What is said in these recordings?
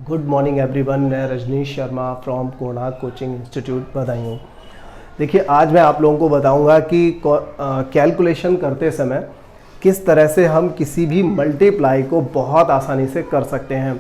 Good morning everyone. मैं Rajneesh Sharma from Konark coaching institute Budaun. देखिए, आज मैं आप लोगों को बताऊंगा कि कैलकुलेशन करते समय किस तरह से हम किसी भी मल्टीप्लाई को बहुत आसानी से कर सकते हैं।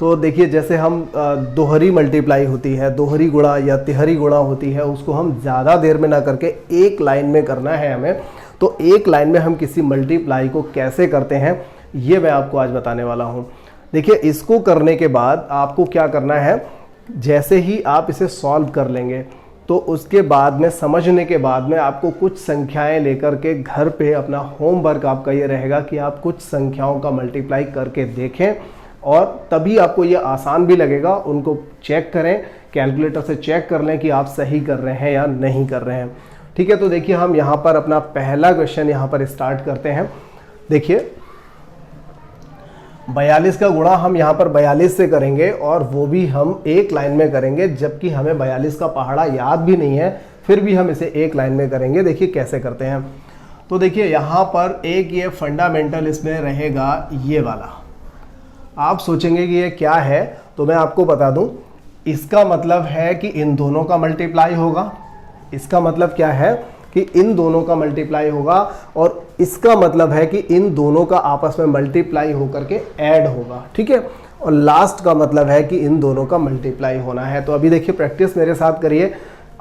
तो देखिए, जैसे हम दोहरी मल्टीप्लाई होती है, दोहरी गुणा या तिहरी गुणा होती है, उसको हम ज़्यादा देर में ना करके एक लाइन में करना है हमें। तो एक लाइन में हम किसी मल्टीप्लाई को कैसे करते हैं ये मैं आपको आज बताने वाला हूँ। देखिए, इसको करने के बाद आपको क्या करना है, जैसे ही आप इसे सॉल्व कर लेंगे तो उसके बाद में समझने के बाद में आपको कुछ संख्याएं लेकर के घर पे अपना होमवर्क आपका ये रहेगा कि आप कुछ संख्याओं का मल्टीप्लाई करके देखें और तभी आपको ये आसान भी लगेगा। उनको चेक करें, कैलकुलेटर से चेक कर लें कि आप सही कर रहे हैं या नहीं कर रहे हैं। ठीक है, तो देखिए हम यहाँ पर अपना पहला क्वेश्चन यहाँ पर स्टार्ट करते हैं। देखिए, 42 का गुणा हम यहाँ पर 42 से करेंगे और वो भी हम एक लाइन में करेंगे, जबकि हमें 42 का पहाड़ा याद भी नहीं है, फिर भी हम इसे एक लाइन में करेंगे। देखिए कैसे करते हैं। तो देखिए यहाँ पर एक ये फंडामेंटल इसमें रहेगा ये वाला। आप सोचेंगे कि ये क्या है, तो मैं आपको बता दूं, इसका मतलब है कि इन दोनों का मल्टीप्लाई होगा। इसका मतलब क्या है कि इन दोनों का मल्टीप्लाई होगा और इसका मतलब है कि इन दोनों का आपस में मल्टीप्लाई होकर के ऐड होगा। ठीक है, और लास्ट का मतलब है कि इन दोनों का मल्टीप्लाई होना है। तो अभी देखिए प्रैक्टिस मेरे साथ करिए।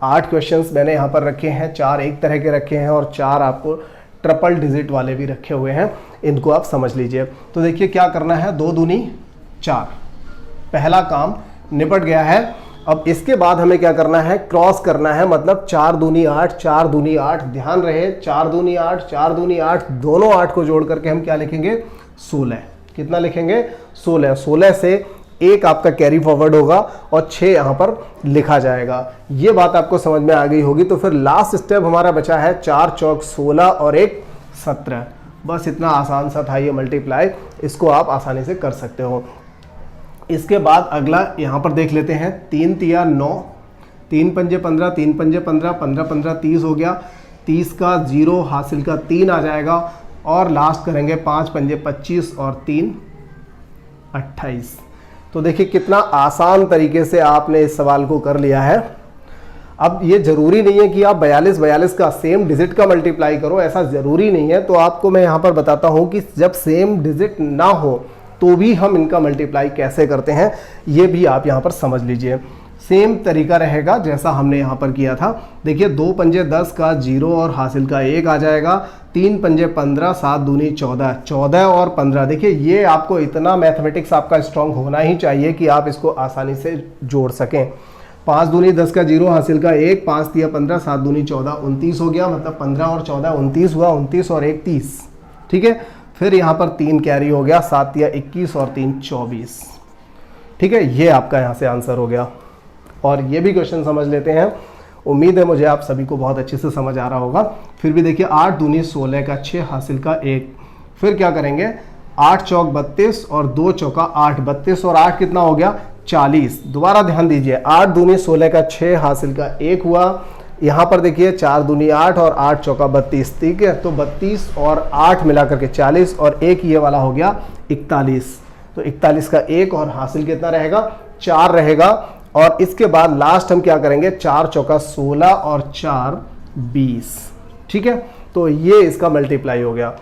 8 क्वेश्चंस मैंने यहाँ पर रखे हैं, 4 एक तरह के रखे हैं और 4 आपको ट्रिपल डिजिट वाले भी रखे हुए हैं। इनको आप समझ लीजिए। तो देखिए क्या करना है, 2 दूनी 4, पहला काम निपट गया है। अब इसके बाद हमें क्या करना है, क्रॉस करना है, मतलब 4 दूनी 8, 4 दूनी 8। ध्यान रहे, 4 दूनी 8, 4 दूनी 8, दोनों 8 को जोड़ करके हम क्या लिखेंगे, 16। कितना लिखेंगे, 16। 16 से एक आपका कैरी फॉरवर्ड होगा और 6 यहाँ पर लिखा जाएगा। ये बात आपको समझ में आ गई होगी। तो फिर लास्ट स्टेप हमारा बचा है 4 चौक 16 और 1 17। बस इतना आसान सा था ये मल्टीप्लाई, इसको आप आसानी से कर सकते हो। इसके बाद अगला यहाँ पर देख लेते हैं। 3 तिया 9, 3 पंजे 15, 3 पंजे 15, 15 15 30 हो गया। 30 का 0 हासिल का 3 आ जाएगा और लास्ट करेंगे 5 पंजे 25 और 3 28। तो देखिए कितना आसान तरीके से आपने इस सवाल को कर लिया है। अब ये जरूरी नहीं है कि आप 42 का सेम डिजिट का मल्टीप्लाई करो, ऐसा जरूरी नहीं है। तो आपको मैं यहाँ पर बताता हूँ कि जब सेम डिजिट ना हो तो भी हम इनका मल्टीप्लाई कैसे करते हैं, ये भी आप यहाँ पर समझ लीजिए। सेम तरीका रहेगा जैसा हमने यहाँ पर किया था। देखिए 2 पंजे 10 का 0 और हासिल का 1 आ जाएगा। 3 पंजे 15, 7 दूनी 14, 14 और 15। देखिए ये आपको इतना मैथमेटिक्स आपका स्ट्रांग होना ही चाहिए कि आप इसको आसानी से जोड़ सकें। 5 दूनी 10 का 0 हासिल का 1, 5 तिया 15, 7 दूनी 14, 29 हो गया। मतलब 15 और 14 29 हुआ, 29 और 1 30। ठीक है, फिर यहाँ पर 3 कैरी हो गया, 7 या 21 और 3 24। ठीक है, ये आपका यहाँ से आंसर हो गया। और ये भी क्वेश्चन समझ लेते हैं। उम्मीद है मुझे आप सभी को बहुत अच्छे से समझ आ रहा होगा। फिर भी देखिए 8 दूनी 16 का 6 हासिल का 1। फिर क्या करेंगे, 8 चौक 32 और 2 चौका 8। 32 और 8 कितना हो गया, 40। दोबारा ध्यान दीजिए, 8 दूनी 16 का 6 हासिल का 1 हुआ। यहाँ पर देखिए 4 दूनी 8 और 8 चौका 32। ठीक है, तो 32 और 8 मिलाकर के 40 और 1 ये वाला हो गया 41। तो 41 का 1 और हासिल कितना रहेगा, 4 रहेगा। और इसके बाद लास्ट हम क्या करेंगे, 4 चौका 16 और 4 20। ठीक है, तो ये इसका मल्टीप्लाई हो गया।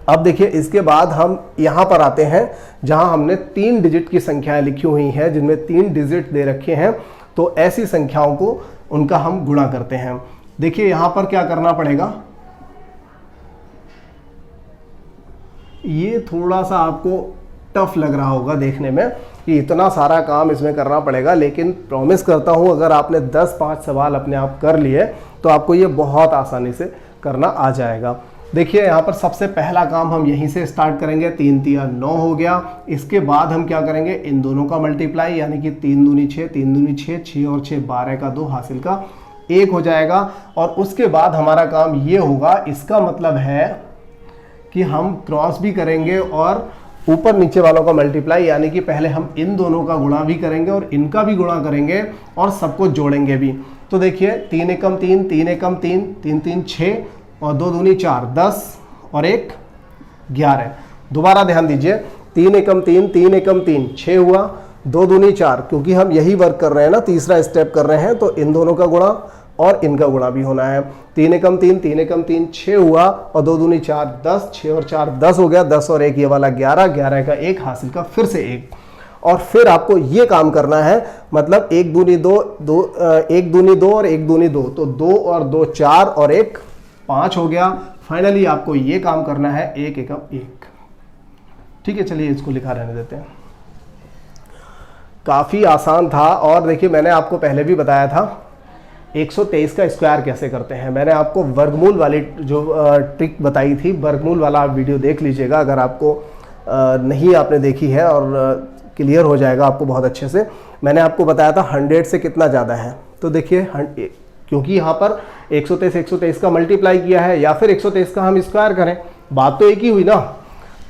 अब देखिए इसके बाद हम यहाँ पर आते हैं जहाँ हमने 3 डिजिट की संख्याएं लिखी हुई हैं, जिनमें 3 डिजिट दे रखे हैं। तो ऐसी संख्याओं को उनका हम गुणा करते हैं। देखिए यहां पर क्या करना पड़ेगा, ये थोड़ा सा आपको टफ लग रहा होगा देखने में कि इतना सारा काम इसमें करना पड़ेगा, लेकिन प्रॉमिस करता हूं अगर आपने 10-5 सवाल अपने आप कर लिए तो आपको ये बहुत आसानी से करना आ जाएगा। देखिए यहाँ पर सबसे पहला काम हम यहीं से स्टार्ट करेंगे। 3 तिया 9 हो गया। इसके बाद हम क्या करेंगे, इन दोनों का मल्टीप्लाई, यानी कि 3 दूनी 6, 3 दूनी 6, 6 और 6 12 का 2 हासिल का 1 हो जाएगा। और उसके बाद हमारा काम ये होगा, इसका मतलब है कि हम क्रॉस भी करेंगे और ऊपर नीचे वालों का मल्टीप्लाई, यानी कि पहले हम इन दोनों का गुणा भी करेंगे और इनका भी गुणा करेंगे और सबको जोड़ेंगे भी। तो देखिए 3 एकम 3, 3 एकम 3, 3 3 6 और 2 दूनी 4, 10 और 1 11। दोबारा ध्यान दीजिए, 3 एकम 3, 3 एकम 3 6 हुआ, 2 दूनी 4, क्योंकि हम यही वर्क कर रहे हैं ना, तीसरा स्टेप कर रहे हैं, तो इन दोनों का गुणा और इनका गुणा भी होना है। 3 एकम 3, 3 एकम 3, 6 हुआ, और 2 दूनी 4 10, 6 और 4 10 हो गया, 10 और 1 ये वाला 11, 11 का 1 हासिल का फिर से 1। और फिर आपको ये काम करना है, मतलब 1 दूनी 2, 1 दूनी 2 और 1 दूनी 2, तो 2 और 2 4 और 1 5 हो गया। फाइनली आपको ये काम करना है 1 एकम 1। ठीक है, चलिए इसको लिखा रहने देते हैं। काफ़ी आसान था। और देखिए मैंने आपको पहले भी बताया था 123 का स्क्वायर कैसे करते हैं। मैंने आपको वर्गमूल वाली जो ट्रिक बताई थी, वर्गमूल वाला आप वीडियो देख लीजिएगा अगर आपको नहीं आपने देखी है, और क्लियर हो जाएगा आपको बहुत अच्छे से। मैंने आपको बताया था 100 से कितना ज़्यादा है, तो देखिए क्योंकि यहाँ पर 123 का मल्टीप्लाई किया है, या फिर 123 का हम स्क्वायर करें, बात तो एक ही हुई ना।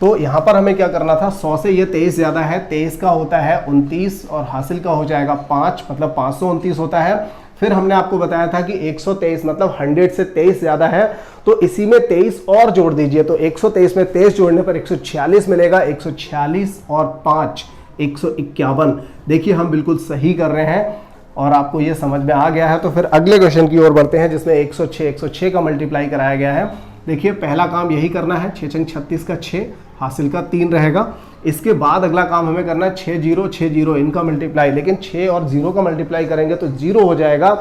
तो यहाँ पर हमें क्या करना था, 100 से ये 23 ज़्यादा है, 23 का होता है 29 और हासिल का हो जाएगा 5, मतलब 529 होता है। फिर हमने आपको बताया था कि 123 मतलब 100 से 23 ज़्यादा है, तो इसी में 23 और जोड़ दीजिए, तो 123 में 23 जोड़ने पर 146 मिलेगा। 146 और 5 151। देखिए हम बिल्कुल सही कर रहे हैं और आपको ये समझ में आ गया है। तो फिर अगले क्वेश्चन की ओर बढ़ते हैं, जिसमें 106 का मल्टीप्लाई कराया गया है। देखिए पहला काम यही करना है, 6 छंग 36 का 6, हासिल का 3 रहेगा। इसके बाद अगला काम हमें करना है 6 0 इनका मल्टीप्लाई, लेकिन 6 और 0 का मल्टीप्लाई करेंगे तो 0 हो जाएगा,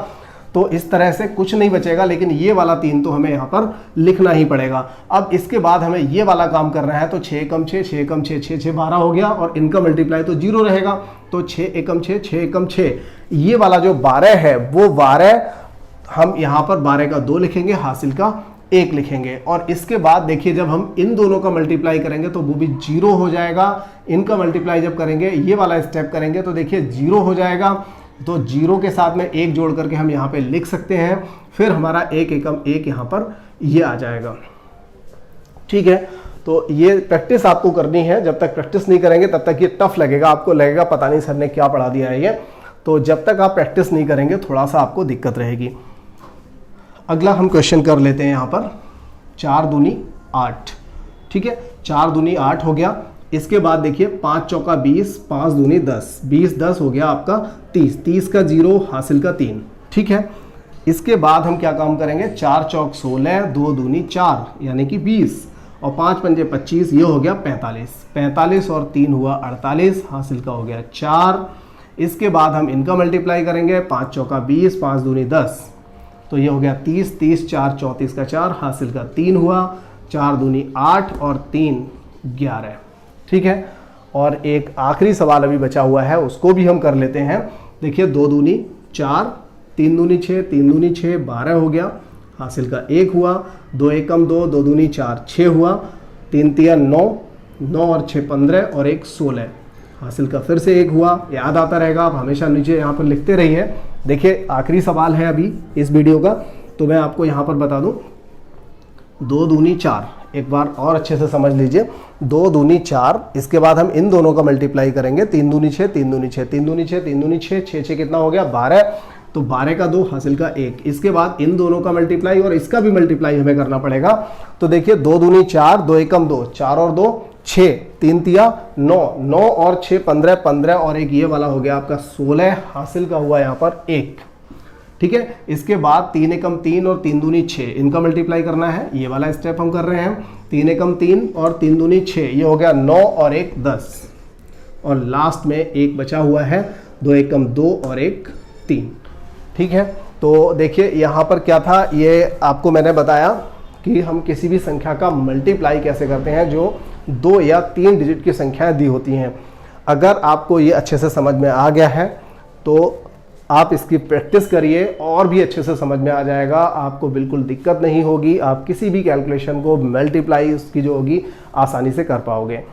तो इस तरह से कुछ नहीं बचेगा। लेकिन ये वाला 3 तो हमें यहाँ पर लिखना ही पड़ेगा। अब इसके बाद हमें ये वाला काम करना है, तो 6 एकम 6, 6 एकम 6, 6 6 12 हो गया, और इनका मल्टीप्लाई तो 0 रहेगा, तो 6 एकम 6, 6 एकम 6। ये वाला जो 12 है वो 12 हम यहाँ पर 12 का 2 लिखेंगे, हासिल का 1 लिखेंगे। और इसके बाद देखिए जब हम इन दोनों का मल्टीप्लाई करेंगे तो वो भी 0 हो जाएगा। इनका मल्टीप्लाई जब करेंगे, ये वाला स्टेप करेंगे, तो देखिए 0 हो जाएगा, तो 0 के साथ में 1 जोड़ करके हम यहाँ पे लिख सकते हैं। फिर हमारा 1 एकम 1 यहाँ पर ये आ जाएगा। ठीक है, तो ये प्रैक्टिस आपको करनी है। जब तक प्रैक्टिस नहीं करेंगे तब तक ये टफ लगेगा, आपको लगेगा पता नहीं सर ने क्या पढ़ा दिया है ये। तो जब तक आप प्रैक्टिस नहीं करेंगे थोड़ा सा आपको दिक्कत रहेगी। अगला हम क्वेश्चन कर लेते हैं यहाँ पर 4 दूनी 8। ठीक है, 4 दूनी 8 हो गया। इसके बाद देखिए 5 चौका 20, 5 दूनी 10, 20 10 हो गया आपका 30, 30 का 0, हासिल का 3। ठीक है, इसके बाद हम क्या काम करेंगे, 4 चौक 16, 2 दूनी 4 यानी कि 20, और 5 पंजे 25, ये हो गया 45, 45 और 3 हुआ 48, हासिल का हो गया 4। इसके बाद हम इनका मल्टीप्लाई करेंगे, 5 चौका 20, 5 दूनी 10, तो ये हो गया 30, 30 4 34 का 4, हासिल का 3 हुआ, 4 दूनी 8 और 3 11। ठीक है, और एक आखिरी सवाल अभी बचा हुआ है, उसको भी हम कर लेते हैं। देखिए 2 दूनी 4, 3 दूनी 6, 3 दूनी 6 12 हो गया, हासिल का 1 हुआ। 2 एकम 2, 2 दूनी 4 6 हुआ, 3 तिया 9, 9 और 6 15 और 1 16, हासिल का फिर से 1 हुआ। याद आता रहेगा, आप हमेशा नीचे यहाँ पर लिखते रहिए। देखिए आखिरी सवाल है अभी इस वीडियो का, तो मैं आपको यहाँ पर बता दूँ 2 दूनी 4, एक बार और अच्छे से समझ लीजिए। 2 दूनी 4, इसके बाद हम इन दोनों का मल्टीप्लाई करेंगे, 3 दूनी 6, 3 दूनी 6, 3 दूनी 6, 3 दूनी 6, 6 6 कितना हो गया 12, तो 12 का 2, हासिल का 1। इसके बाद इन दोनों का मल्टीप्लाई और इसका भी मल्टीप्लाई हमें करना पड़ेगा। तो देखिए 2 दूनी 4, 2 एकम 2, 4 और 2 6, 3 तिया 9, 9 और 6 15, 15 और 1 ये वाला हो गया आपका 16, हासिल का हुआ यहाँ पर 1। ठीक है, इसके बाद 3 एकम 3 और 3 दूनी 6, इनका मल्टीप्लाई करना है, ये वाला स्टेप हम कर रहे हैं। 3 एकम 3 और 3 दूनी 6, ये हो गया 9 और 1 10, और लास्ट में 1 बचा हुआ है, 2 एकम 2 और 1 3। ठीक है, तो देखिए यहाँ पर क्या था, ये आपको मैंने बताया कि हम किसी भी संख्या का मल्टीप्लाई कैसे करते हैं जो 2 या 3 डिजिट की संख्याएं दी होती हैं। अगर आपको ये अच्छे से समझ में आ गया है तो आप इसकी प्रैक्टिस करिए और भी अच्छे से समझ में आ जाएगा, आपको बिल्कुल दिक्कत नहीं होगी, आप किसी भी कैलकुलेशन को मल्टीप्लाई उसकी जो होगी आसानी से कर पाओगे।